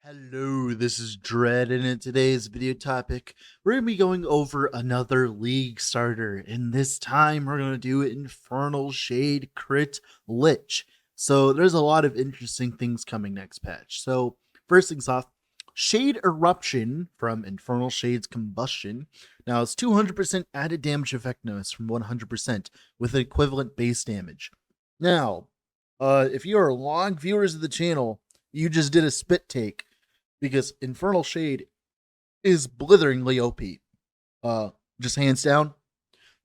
Hello, this is Dread, and in today's video topic, we're going to be going over another League starter, and this time we're going to do Infernal Shade Crit Lich. So there's a lot of interesting things coming next patch. So first things off, Shade Eruption from Infernal Shade's Combustion. Now it's 200% added damage effectiveness from 100% with equivalent base damage. Now, if you are long viewers of the channel, you just did a spit take because Infernal Shade is blitheringly OP. Just hands down,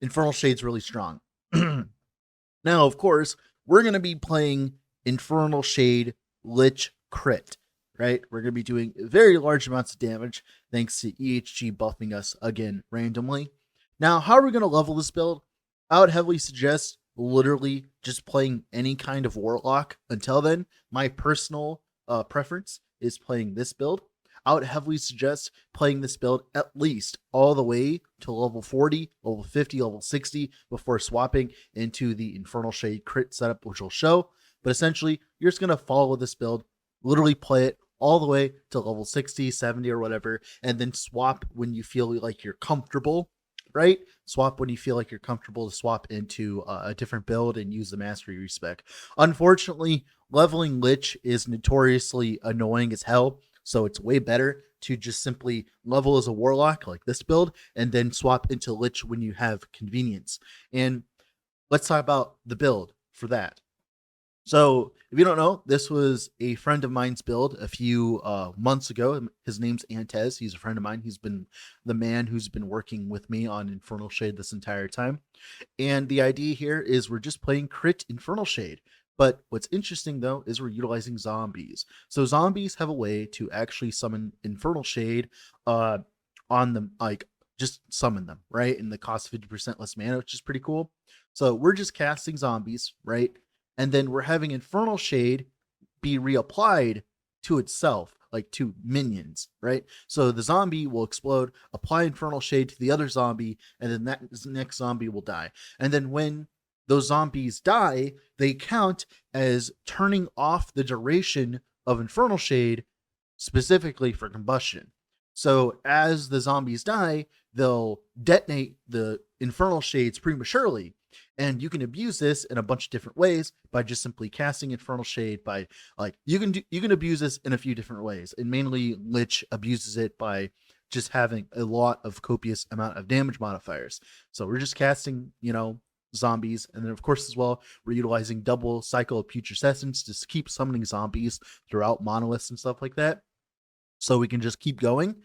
Infernal Shade's really strong. Now, of course, we're going to be playing Infernal Shade Lich Crit, right? We're going to be doing very large amounts of damage thanks to EHG buffing us again randomly. Now, how are we going to level this build? I would heavily suggest literally just playing any kind of Warlock until then. My personal preference is playing this build. I would heavily suggest playing this build at least all the way to level 40, level 50, level 60 before swapping into the Infernal Shade crit setup, which will show. But essentially, you're just going to follow this build, literally play it all the way to level 60, 70, or whatever, and then swap when you feel like you're comfortable, right? Swap when you feel like you're comfortable to swap into a different build and use the mastery respec. Unfortunately, leveling Lich is notoriously annoying as hell, so it's way better to just simply level as a Warlock like this build and then swap into Lich when you have convenience. And let's talk about the build for that. So, if you don't know, this was a friend of mine's build a few months ago. His name's Antez. He's a friend of mine. He's been the man who's been working with me on Infernal Shade this entire time. And the idea here is we're just playing crit Infernal Shade. But what's interesting, though, is we're utilizing zombies. So zombies have a way to actually summon Infernal Shade on them, like just summon them, right? And the cost 50% less mana, which is pretty cool. So we're just casting zombies, right? And then we're having Infernal Shade be reapplied to itself, like to minions, right? So the zombie will explode, apply Infernal Shade to the other zombie, and then that next zombie will die. And then when those zombies die, they count as turning off the duration of Infernal Shade specifically for combustion. So as the zombies die, they'll detonate the Infernal Shades prematurely. And you can abuse this in a bunch of different ways by just simply casting Infernal Shade. By like you can abuse this in a few different ways, and mainly Lich abuses it by just having a lot of copious amount of damage modifiers. So we're just casting, zombies, and then of course as well we're utilizing double cycle of putrescence to keep summoning zombies throughout monoliths and stuff like that, so we can just keep going.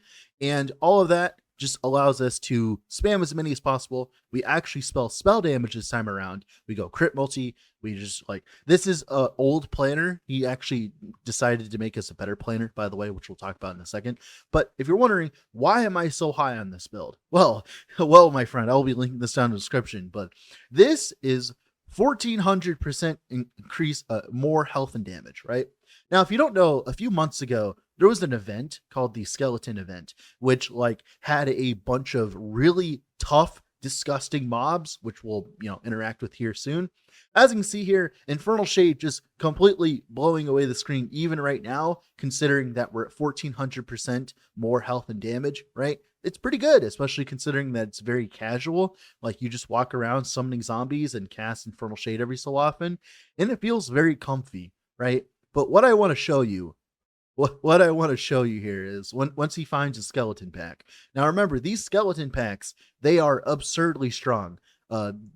And all of that just allows us to spam as many as possible. We actually spell damage this time around. We go crit multi. We just like, this is a old planner. He actually decided to make us a better planner, by the way, which we'll talk about in a second. But if you're wondering, why am I so high on this build? Well, my friend, I'll be linking this down in the description, but this is 1400% increase, more health and damage, right? Now, if you don't know, a few months ago, there was an event called the Skeleton Event, which like had a bunch of really tough, disgusting mobs, which we'll interact with here soon. As you can see here, Infernal Shade just completely blowing away the screen even right now, considering that we're at 1400% more health and damage, right? It's pretty good, especially considering that it's very casual. Like you just walk around summoning zombies and cast Infernal Shade every so often, and it feels very comfy, right? But what I want to show you what I want to show you here is once he finds a skeleton pack. Now remember, these skeleton packs, they are absurdly strong.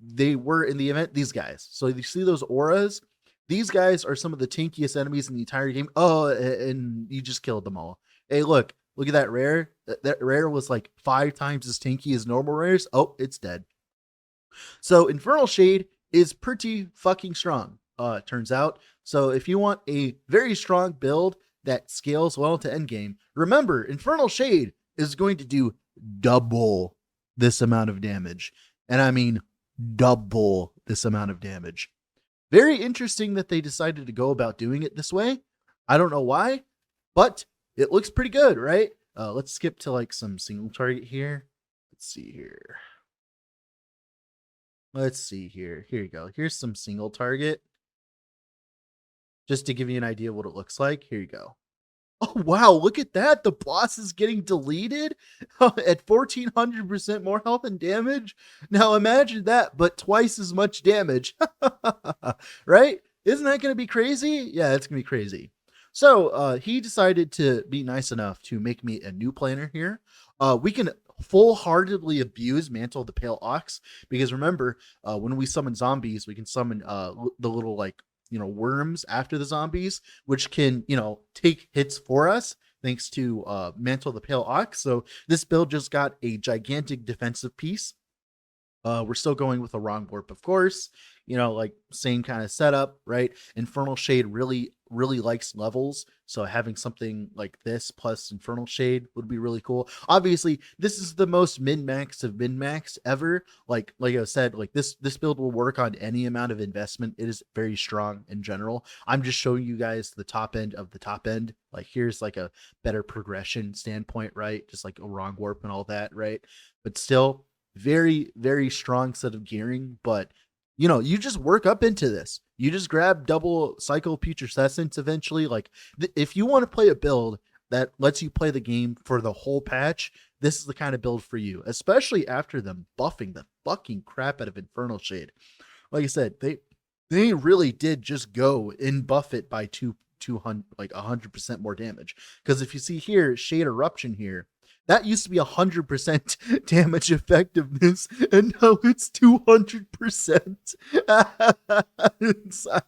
They were in the event, these guys. So you see those auras? These guys are some of the tankiest enemies in the entire game. Oh, and you just killed them all. Hey, look at that rare. That rare was like 5 times as tanky as normal rares. Oh, it's dead. So Infernal Shade is pretty fucking strong, turns out. So if you want a very strong build that scales well to endgame, remember, Infernal Shade is going to do double this amount of damage. And I mean double this amount of damage. Very interesting that they decided to go about doing it this way. I don't know why, but it looks pretty good, right? Let's skip to like some single target here. Let's see here. Let's see here. Here you go. Here's some single target. Just to give you an idea of what it looks like. Here you go. Oh wow, look at that. The boss is getting deleted at 1400% more health and damage. Now imagine that, but twice as much damage. Right? Isn't that going to be crazy? Yeah, it's going to be crazy. So he decided to be nice enough to make me a new planner here. We can full-heartedly abuse Mantle of the Pale Ox because remember, when we summon zombies, we can summon the little like worms after the zombies, which can take hits for us thanks to Mantle of the Pale Ox. So this build just got a gigantic defensive piece. We're still going with a wrong warp, of course. Like same kind of setup, right? Infernal Shade really likes levels, so having something like this plus Infernal Shade would be really cool. Obviously, this is the most min-max of min-max ever. Like I said, like this build will work on any amount of investment. It is very strong in general. I'm just showing you guys the top end of the top end. Like here's like a better progression standpoint, right? Just like a wrong warp and all that, right? But still very strong set of gearing. But you just work up into this. You just grab double cycle putrescence eventually. Like if you want to play a build that lets you play the game for the whole patch, this is the kind of build for you, especially after them buffing the fucking crap out of Infernal Shade. Like I said, they really did just go and buff it by 200 like 100% more damage. Because if you see here, Shade Eruption here, that used to be 100% damage effectiveness, and now it's 200%. I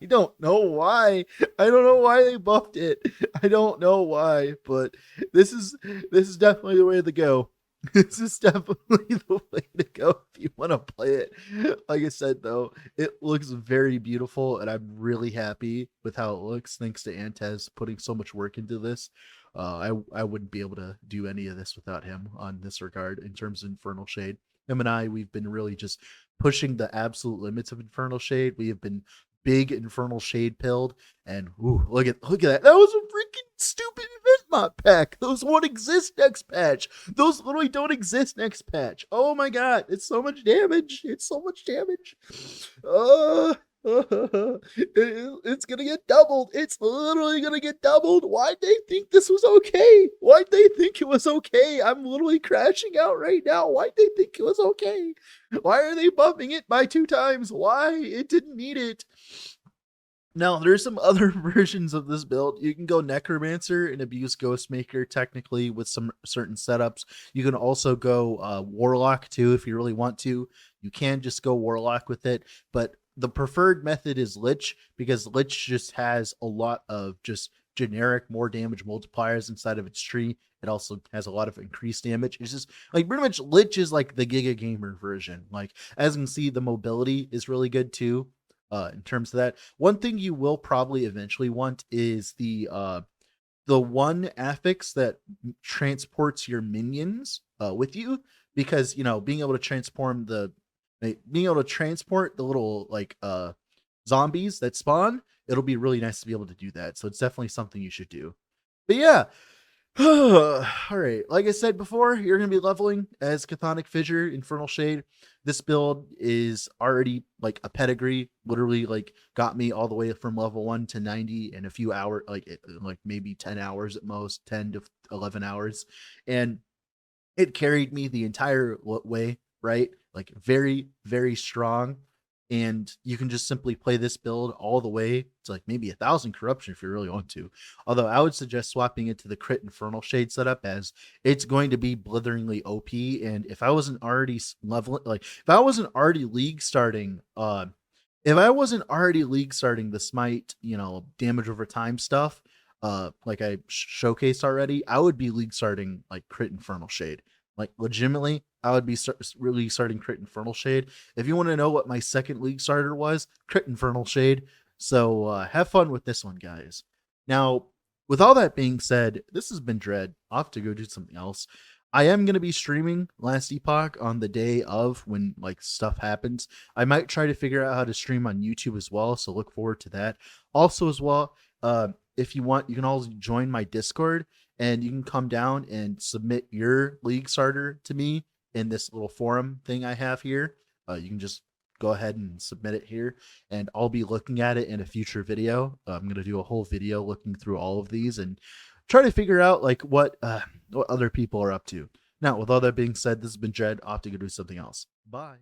don't know why. I don't know why they buffed it. I don't know why, but this is definitely the way to go. This is definitely the way to go if you want to play it. Like I said, though, it looks very beautiful, and I'm really happy with how it looks. Thanks to Antez putting so much work into this. I wouldn't be able to do any of this without him on this regard in terms of Infernal Shade. Him and I, we've been really just pushing the absolute limits of Infernal Shade. We have been big Infernal Shade pilled, and ooh, look at that. That was a freaking stupid event mod pack. Those won't exist next patch. Those literally don't exist next patch. Oh my god, it's so much damage. It's so much damage. It's gonna get doubled. It's literally gonna get doubled. Why'd they think this was okay? Why'd they think it was okay? I'm literally crashing out right now. Why'd they think it was okay? Why are they bumping it by 2 times? Why? It didn't need it. Now, there's some other versions of this build. You can go Necromancer and abuse Ghostmaker technically with some certain setups. You can also go Warlock too if you really want to. You can just go Warlock with it, but the preferred method is Lich because Lich just has a lot of just generic more damage multipliers inside of its tree. It also has a lot of increased damage. It's just like pretty much Lich is like the Giga Gamer version. Like as you can see, the mobility is really good too. In terms of that, one thing you will probably eventually want is the one affix that transports your minions with you, because being able to transport the little like zombies that spawn, it'll be really nice to be able to do that. So it's definitely something you should do. But yeah, all right. Like I said before, you're going to be leveling as Chthonic Fissure, Infernal Shade. This build is already like a pedigree. Literally, like got me all the way from level 1 to 90 in a few hours, like maybe 10 hours at most, 10 to 11 hours, and it carried me the entire way. Right, like very strong. And you can just simply play this build all the way to like maybe 1,000 corruption if you really want to. Although I would suggest swapping it to the crit Infernal Shade setup, as it's going to be blitheringly OP. And if I wasn't already leveling, like if I wasn't already league starting, the smite, damage over time stuff, like I showcased already, I would be league starting like crit Infernal Shade. Like legitimately, I would be really starting crit Infernal Shade. If you want to know what my second league starter was, crit Infernal Shade. So have fun with this one, guys. Now, with all that being said, this has been Dread. I'll have to go do something else. I am going to be streaming Last Epoch on the day of when like stuff happens. I might try to figure out how to stream on YouTube as well, so look forward to that. Also, as well, if you want, you can always join my Discord, and you can come down and submit your league starter to me in this little forum thing I have here. You can just go ahead and submit it here, and I'll be looking at it in a future video. I'm going to do a whole video looking through all of these and try to figure out like what other people are up to. Now, with all that being said, this has been Jed. Off to go do something else. Bye.